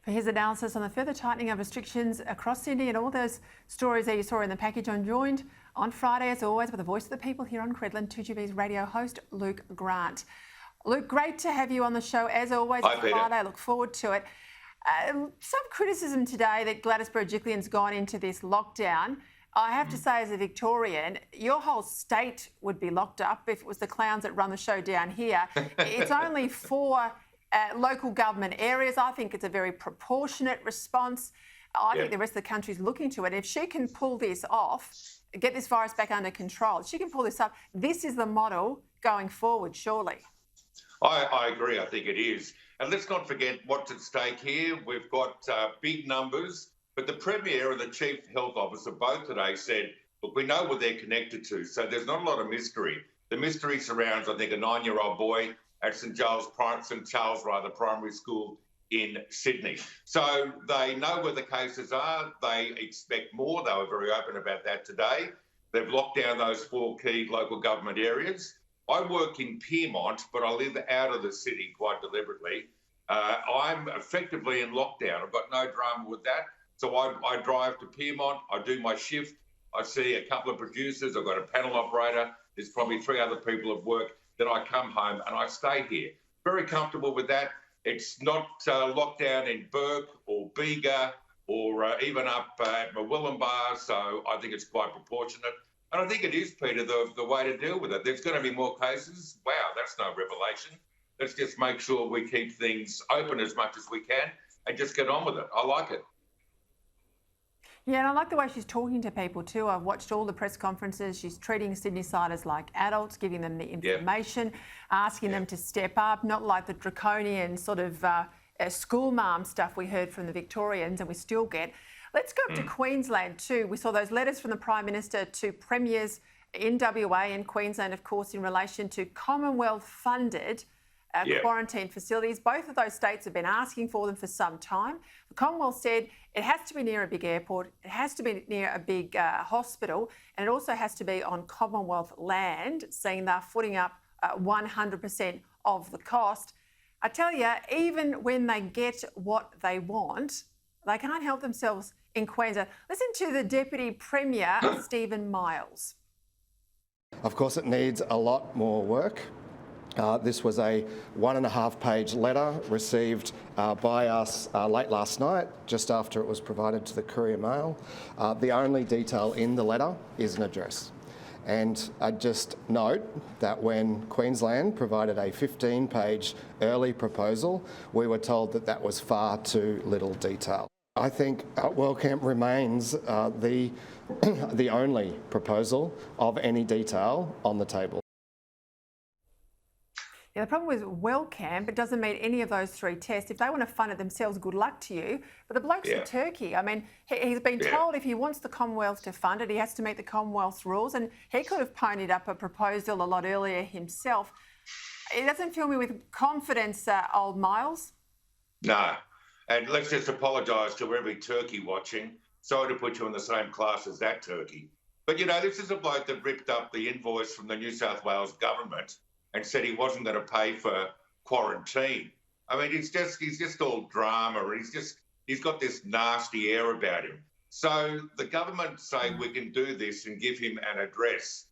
For his analysis on the further tightening of restrictions across Sydney and all those stories that you saw in the package, I'm joined on Friday, as always, with the voice of the people here on Credlin, 2GB's radio host, Luke Grant. Luke, great to have you on the show, as always. Hi, it's Peter. Friday, I look forward to it. Some criticism today that Gladys Berejiklian's gone into this lockdown. I have to say, as a Victorian, your whole state would be locked up if it was the clowns that run the show down here. It's only 4 local government areas. I think it's a very proportionate response. I think the rest of the country's looking to it. If she can pull this off, get this virus back under control, if she can pull this up, this is the model going forward, surely. I agree. I think it is. And let's not forget what's at stake here. We've got big numbers, but the Premier and the Chief Health Officer both today said, look, we know what they're connected to, so there's not a lot of mystery. The mystery surrounds, I think, a 9-year-old boy at St Charles Primary School in Sydney. So they know where the cases are. They expect more. They were very open about that today. They've locked down those 4 key local government areas. I work in Pyrmont, but I live out of the city quite deliberately. I'm effectively in lockdown. I've got no drama with that. So I drive to Pyrmont, I do my shift, I see a couple of producers, I've got a panel operator, there's probably 3 other people at work. Then I come home and I stay here. Very comfortable with that. It's not locked down in Burke or Bega or even up at Murwillumbah, so I think it's quite proportionate. And I think it is, Peter, the way to deal with it. There's going to be more cases. Wow, that's no revelation. Let's just make sure we keep things open as much as we can and just get on with it. I like it. Yeah, and I like the way she's talking to people too. I've watched all the press conferences. She's treating Sydneysiders like adults, giving them the information, asking them to step up, not like the draconian sort of school mom stuff we heard from the Victorians and we still get. Let's go up to Queensland too. We saw those letters from the Prime Minister to premiers in WA and Queensland, of course, in relation to Commonwealth-funded quarantine facilities. Both of those states have been asking for them for some time. The Commonwealth said it has to be near a big airport, it has to be near a big hospital, and it also has to be on Commonwealth land, saying they're footing up 100% of the cost. I tell you, even when they get what they want, they can't help themselves in Queensland. Listen to the Deputy Premier, Stephen Miles. Of course, it needs a lot more work. This was a 1.5-page letter received by us late last night, just after it was provided to the Courier Mail. The only detail in the letter is an address. And I'd just note that when Queensland provided a 15-page early proposal, we were told that that was far too little detail. I think WellCamp remains the only proposal of any detail on the table. Yeah, the problem with WellCamp, it doesn't meet any of those 3 tests. If they want to fund it themselves, good luck to you. But the bloke's a turkey. I mean, he's been told if he wants the Commonwealth to fund it, he has to meet the Commonwealth's rules, and he could have ponied up a proposal a lot earlier himself. It doesn't fill me with confidence, old Miles. No. And let's just apologise to every turkey watching. Sorry to put you in the same class as that turkey. But, you know, this is a bloke that ripped up the invoice from the New South Wales government and said he wasn't going to pay for quarantine. I mean, he's just all drama. He's got this nasty air about him. So the government say we can do this and give him an address.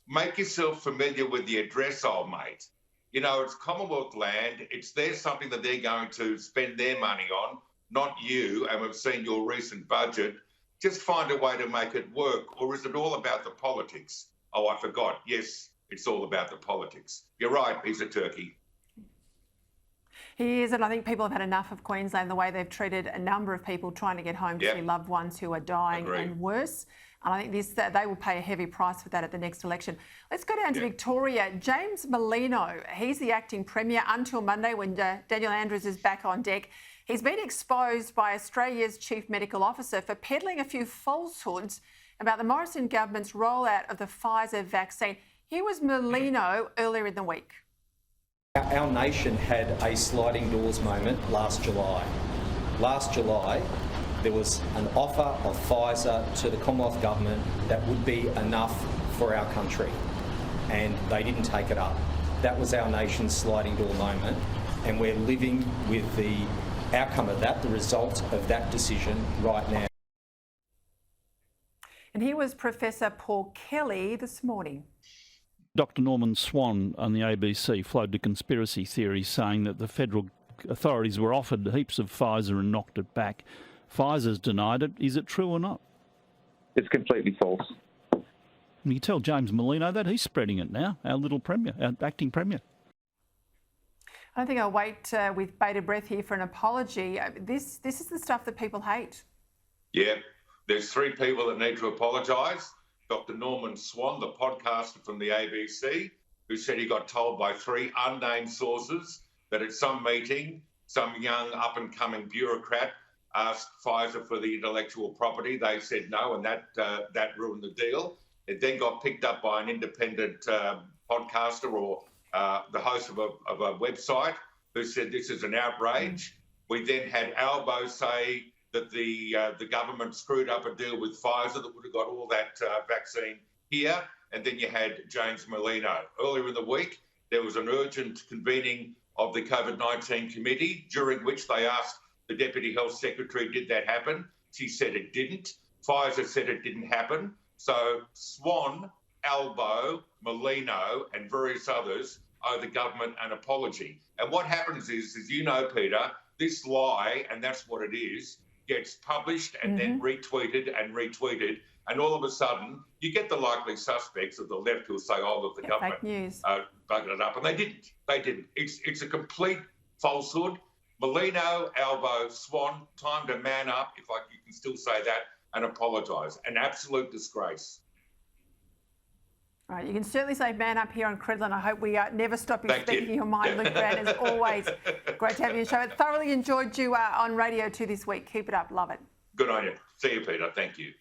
Make yourself familiar with the address, old mate. You know, it's Commonwealth land. It's something that they're going to spend their money on, not you. And we've seen your recent budget. Just find a way to make it work. Or is it all about the politics? Oh, I forgot. Yes, it's all about the politics. You're right, he's a turkey. He is, and I think people have had enough of Queensland, the way they've treated a number of people trying to get home to see loved ones who are dying and worse. And I think they will pay a heavy price for that at the next election. Let's go down to Victoria. James Merlino, he's the acting Premier until Monday when Daniel Andrews is back on deck. He's been exposed by Australia's Chief Medical Officer for peddling a few falsehoods about the Morrison government's rollout of the Pfizer vaccine. Here was Merlino earlier in the week. Our nation had a sliding doors moment last July. Last July, there was an offer of Pfizer to the Commonwealth Government that would be enough for our country, and they didn't take it up. That was our nation's sliding door moment, and we're living with the outcome of that, the result of that decision right now. And here was Professor Paul Kelly this morning. Dr. Norman Swan on the ABC floated a conspiracy theory saying that the federal authorities were offered heaps of Pfizer and knocked it back. Pfizer's denied it. Is it true or not? It's completely false. And you tell James Merlino that he's spreading it now, our little Premier, our acting Premier. I don't think I'll wait with bated breath here for an apology. This is the stuff that people hate. Yeah, there's three people that need to apologise. Dr. Norman Swan, the podcaster from the ABC, who said he got told by three unnamed sources that at some meeting, some young up-and-coming bureaucrat asked Pfizer for the intellectual property. They said no, and that ruined the deal. It then got picked up by an independent podcaster or the host of a website who said this is an outrage. We then had Albo say that the government screwed up a deal with Pfizer that would have got all that vaccine here. And then you had James Merlino. Earlier in the week, there was an urgent convening of the COVID-19 committee, during which they asked the Deputy Health Secretary, did that happen? She said it didn't. Pfizer said it didn't happen. So Swan, Albo, Merlino and various others owe the government an apology. And what happens is, as you know, Peter, this lie, and that's what it is, gets published and then retweeted and retweeted, and all of a sudden you get the likely suspects of the left who'll say, "Oh, look, the government fake news. buggered it up," and they didn't. They didn't. It's a complete falsehood. Merlino, Albo, Swan, time to man up, if you can still say that, and apologise. An absolute disgrace. All right, you can certainly say man up here on Credlin. I hope we never stop you Thank speaking you. your mind, Luke Brand. As always, great to have you on the show. I thoroughly enjoyed you on Radio 2 this week. Keep it up. Love it. Good on you. See you, Peter. Thank you.